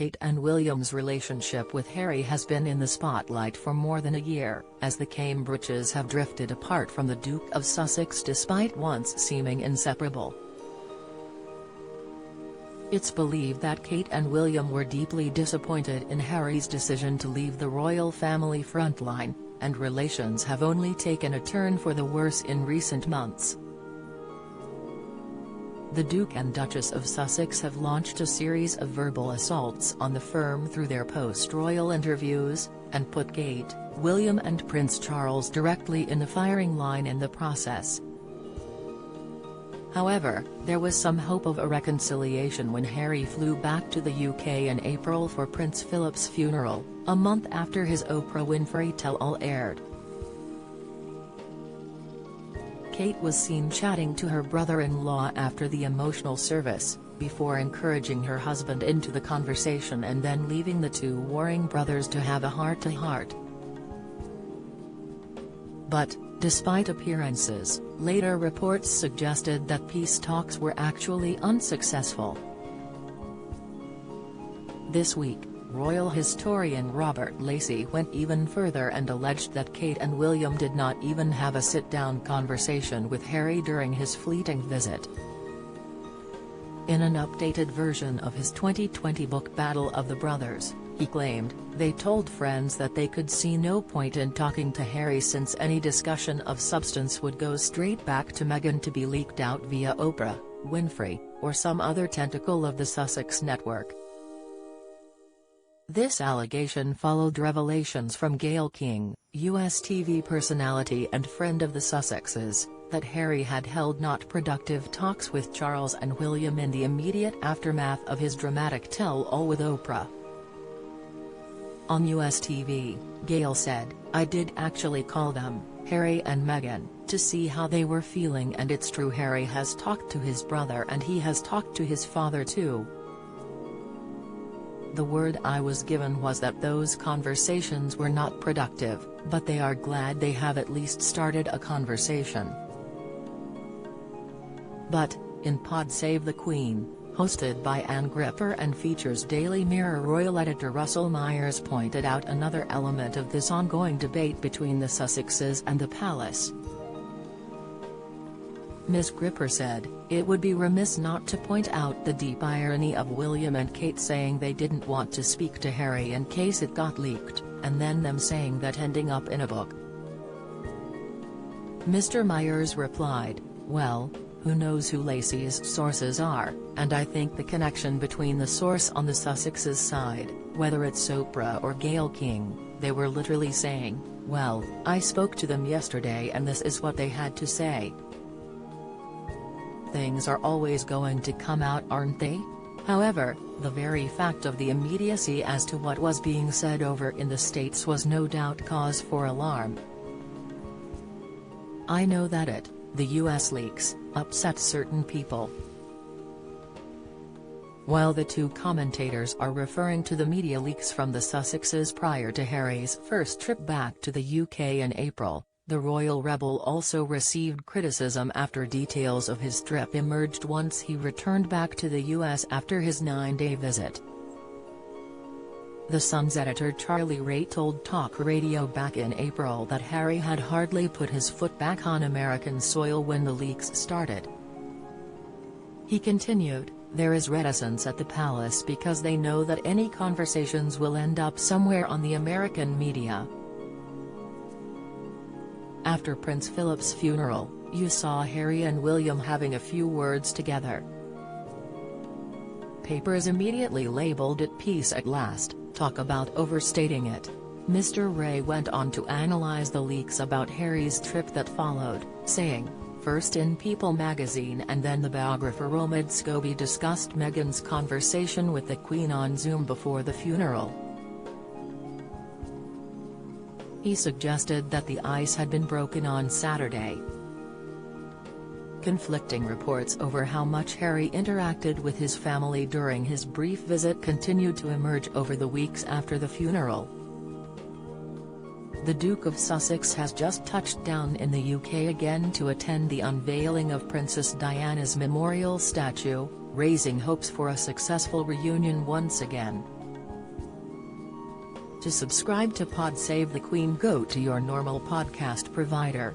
Kate and William's relationship with Harry has been in the spotlight for more than a year, as the Cambridges have drifted apart from the Duke of Sussex despite once seeming inseparable. It's believed that Kate and William were deeply disappointed in Harry's decision to leave the royal family frontline, and relations have only taken a turn for the worse in recent months. The Duke and Duchess of Sussex have launched a series of verbal assaults on the firm through their post-royal interviews, and put Kate, William and Prince Charles directly in the firing line in the process. However, there was some hope of a reconciliation when Harry flew back to the UK in April for Prince Philip's funeral, a month after his Oprah Winfrey tell-all aired. Kate was seen chatting to her brother-in-law after the emotional service, before encouraging her husband into the conversation and then leaving the two warring brothers to have a heart-to-heart. But, despite appearances, later reports suggested that peace talks were actually unsuccessful. This week, royal historian Robert Lacey went even further and alleged that Kate and William did not even have a sit-down conversation with Harry during his fleeting visit. In an updated version of his 2020 book Battle of the Brothers, he claimed, "They told friends that they could see no point in talking to Harry since any discussion of substance would go straight back to Meghan to be leaked out via Oprah, Winfrey, or some other tentacle of the Sussex network." This allegation followed revelations from Gayle King, US TV personality and friend of the Sussexes, that Harry had held not productive talks with Charles and William in the immediate aftermath of his dramatic tell-all with Oprah. On US TV, Gayle said, "I did actually call them, Harry and Meghan, to see how they were feeling, and it's true Harry has talked to his brother and he has talked to his father too. The word I was given was that those conversations were not productive, but they are glad they have at least started a conversation." But, in Pod Save the Queen, hosted by Anne Gripper and features Daily Mirror royal editor Russell Myers pointed out another element of this ongoing debate between the Sussexes and the palace. Ms. Gripper said, "It would be remiss not to point out the deep irony of William and Kate saying they didn't want to speak to Harry in case it got leaked, and then them saying that ending up in a book." Mr. Myers replied, "Well, who knows who Lacey's sources are, and I think the connection between the source on the Sussexes side, whether it's Oprah or Gayle King, they were literally saying, 'Well, I spoke to them yesterday and this is what they had to say.' Things are always going to come out, aren't they?" However, the very fact of the immediacy as to what was being said over in the States was no doubt cause for alarm. "I know that the US leaks, upset certain people." While the two commentators are referring to the media leaks from the Sussexes prior to Harry's first trip back to the UK in April, the royal rebel also received criticism after details of his trip emerged once he returned back to the US after his 9-day visit. The Sun's editor Charlie Ray told Talk Radio back in April that Harry had hardly put his foot back on American soil when the leaks started. He continued, "There is reticence at the palace because they know that any conversations will end up somewhere on the American media." After Prince Philip's funeral, you saw Harry and William having a few words together. Papers immediately labeled it peace at last, talk about overstating it. Mr. Ray went on to analyze the leaks about Harry's trip that followed, saying, "First in People magazine and then the biographer Omid Scobie discussed Meghan's conversation with the Queen on Zoom before the funeral. He suggested that the ice had been broken on Saturday." Conflicting reports over how much Harry interacted with his family during his brief visit continued to emerge over the weeks after the funeral. The Duke of Sussex has just touched down in the UK again to attend the unveiling of Princess Diana's memorial statue, raising hopes for a successful reunion once again. To subscribe to Pod Save the Queen, go to your normal podcast provider.